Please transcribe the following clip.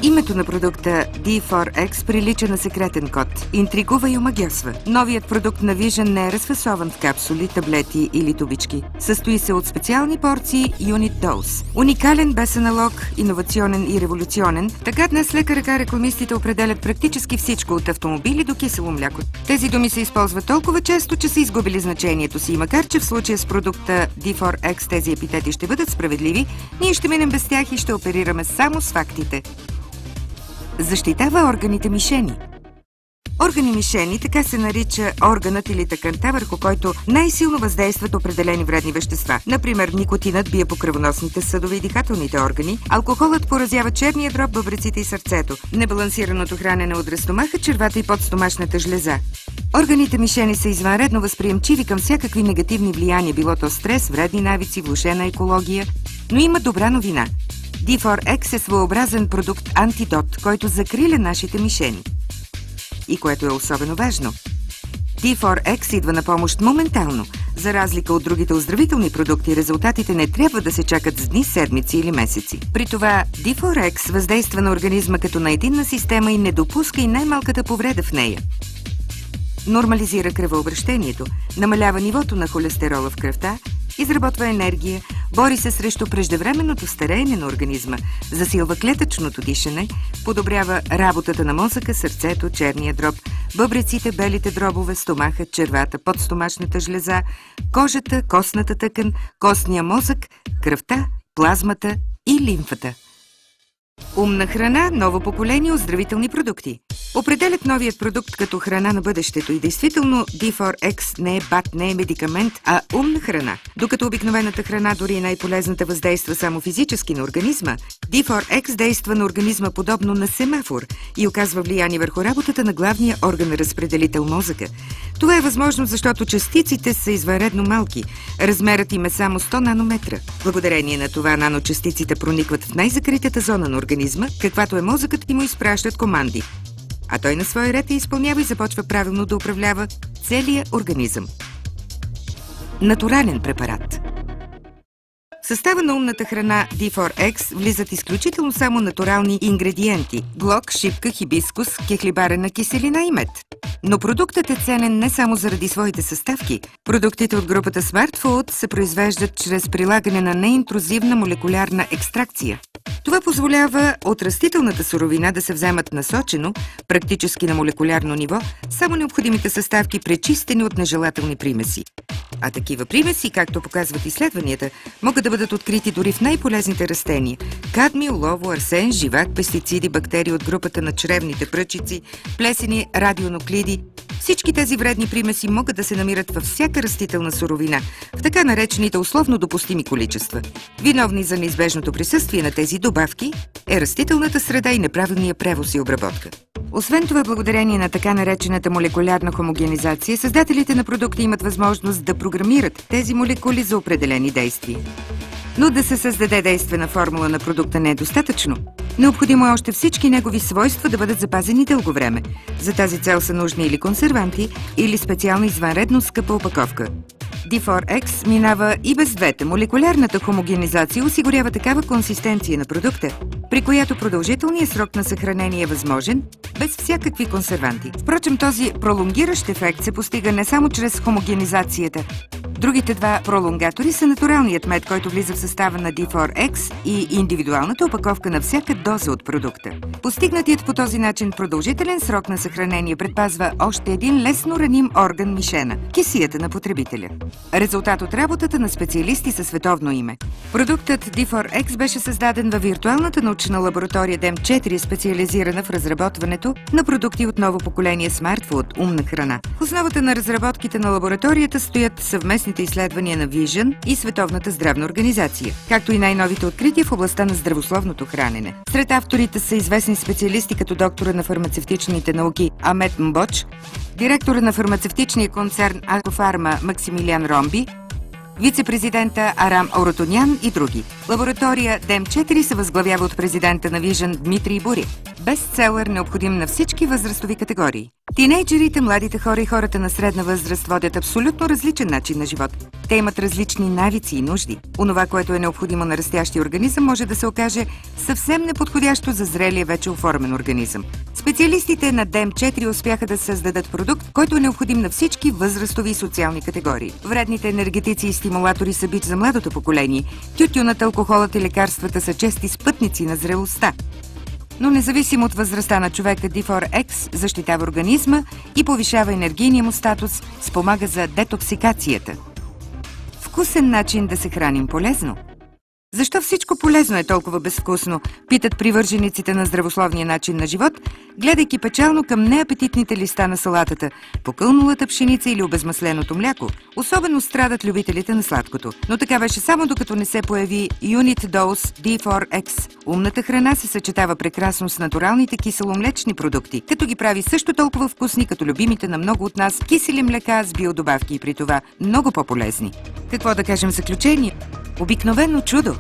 Името на продукта D4X прилича на секретен код. Интригува и омагьосва. Новият продукт на Vision не е разфасован в капсули, таблети или тубички. Състои се от специални порции Unit Dose. Уникален, без аналог, иновационен и революционен, така днес лека ръка рекламистите определят практически всичко от автомобили до кисело мляко. Тези думи се използват толкова често, че са изгубили значението си. И макар че в случая с продукта D4X тези епитети ще бъдат справедливи, ние ще минем без тях и ще оперираме само с фактите. Защитава органите мишени. Органи мишени, така се нарича органът или тъканта, върху който най-силно въздействат определени вредни вещества. Например, никотинът бие по кръвоносните съдове и дихателните органи, алкохолът поразява черния дроб, бъбреците и сърцето, небалансираното хранене удря стомаха, червата и подстомашната жлеза. Органите мишени са извънредно възприемчиви към всякакви негативни влияния, било то стрес, вредни навици, влошена екология, но има добра новина. D4X е своеобразен продукт антидот, който закриля нашите мишени. И което е особено важно. D4X идва на помощ моментално. За разлика от другите оздравителни продукти, резултатите не трябва да се чакат с дни, седмици или месеци. При това D4X въздейства на организма като на единна система и не допуска и най-малката повреда в нея. Нормализира кръвообращението, намалява нивото на холестерола в кръвта, изработва енергия, бори се срещу преждевременното стареене на организма, засилва клетъчното дишане, подобрява работата на мозъка, сърцето, черния дроб, бъбреците, белите дробове, стомаха, червата, подстомашната жлеза, кожата, костната тъкан, костния мозък, кръвта, плазмата и лимфата. Умна храна, ново поколение оздравителни продукти. Определят новият продукт като храна на бъдещето и действително D4X не е БАТ, не е медикамент, а умна храна. Докато обикновената храна, дори и най-полезната, въздейства само физически на организма, D4X действа на организма подобно на семафор и оказва влияние върху работата на главния орган разпределител мозъка. Това е възможно, защото частиците са извънредно малки. Размерът им е само 100 нанометра. Благодарение на това наночастиците проникват в най-закритата зона на организма, каквато е мозъкът, и му изпращат команди. А той на свой ред я изпълнява и започва правилно да управлява целия организъм. Натурален препарат. В състава на умната храна D4X влизат изключително само натурални ингредиенти – глок, шипка, хибискус, кехлибарена киселина и мед. Но продуктът е ценен не само заради своите съставки. Продуктите от групата Smart Food се произвеждат чрез прилагане на неинтрузивна молекулярна екстракция. Това позволява от растителната суровина да се вземат насочено, практически на молекулярно ниво, само необходимите съставки, пречистени от нежелателни примеси. А такива примеси, както показват изследванията, могат да бъдат открити дори в най-полезните растения – кадмий, олово, арсен, живак, пестициди, бактерии от групата на чревните пръчици, плесени, радионуклиди. Всички тези вредни примеси могат да се намират във всяка растителна суровина, в така наречените условно допустими количества. Виновни за неизбежното присъствие на тези добавки е растителната среда и неправилния превоз и обработка. Освен това, благодарение на така наречената молекулярна хомогенизация, създателите на продукти имат възможност да програмират тези молекули за определени действия. Но да се създаде действена формула на продукта не е достатъчно. Необходимо е още всички негови свойства да бъдат запазени дълго време. За тази цел са нужни или консерванти, или специална извънредно скъпа опаковка. D4X минава и без двете. Молекулярната хомогенизация осигурява такава консистенция на продукта, при която продължителният срок на съхранение е възможен, без всякакви консерванти. Впрочем, този пролонгиращ ефект се постига не само чрез хомогенизацията. Другите два пролонгатори са натуралният мед, който влиза в състава на D4X, и индивидуалната опаковка на всяка доза от продукта. Постигнатият по този начин продължителен срок на съхранение предпазва още един лесно раним орган мишена – кисията на потребителя. Резултат от работата на специалисти със световно име. Продуктът D4X беше създаден във виртуалната научна лаборатория DEM4, специализирана в разработването на продукти от ново поколение Smart Food – умна храна. В основата на разработките на лабораторията стоят съвместните изследвания на Vision и Световната здравна организация, както и най-новите открития в областта на здравословното хранене. Сред авторите са известни специалисти като доктора на фармацевтичните науки Амет Мбоч, директора на фармацевтичния концерн Акофарма Максимилиан Ромби, вице-президента Арам Оротонян и други. Лаборатория DEM4 се възглавява от президента на Vision Дмитрий Бури. Бестселър, необходим на всички възрастови категории. Тинейджерите, младите хора и хората на средна възраст водят абсолютно различен начин на живот. Те имат различни навици и нужди. Онова, което е необходимо на растящия организъм, може да се окаже съвсем неподходящо за зрелия вече оформен организъм. Специалистите на DEM4 успяха да създадат продукт, който е необходим на всички възрастови и социални категории. Вредните енергетици и стимулатори са бич за младото поколение. Тютюнът, алкохолът и лекарствата са чести спътници на зрелостта. Но независимо от възрастта на човека, D4X защитава организма и повишава енергийния му статус, спомага за детоксикацията. Вкусен начин да се храним полезно. Защо всичко полезно е толкова безвкусно? Питат привържениците на здравословния начин на живот, гледайки печално към неапетитните листа на салатата, покълнулата пшеница или обезмасленото мляко. Особено страдат любителите на сладкото. Но така беше само докато не се появи Unit Dose D4X. Умната храна се съчетава прекрасно с натуралните киселомлечни продукти, като ги прави също толкова вкусни, като любимите на много от нас кисели млека с биодобавки и при това много по-полезни. Какво да кажем в заключение? Обикновено чудо!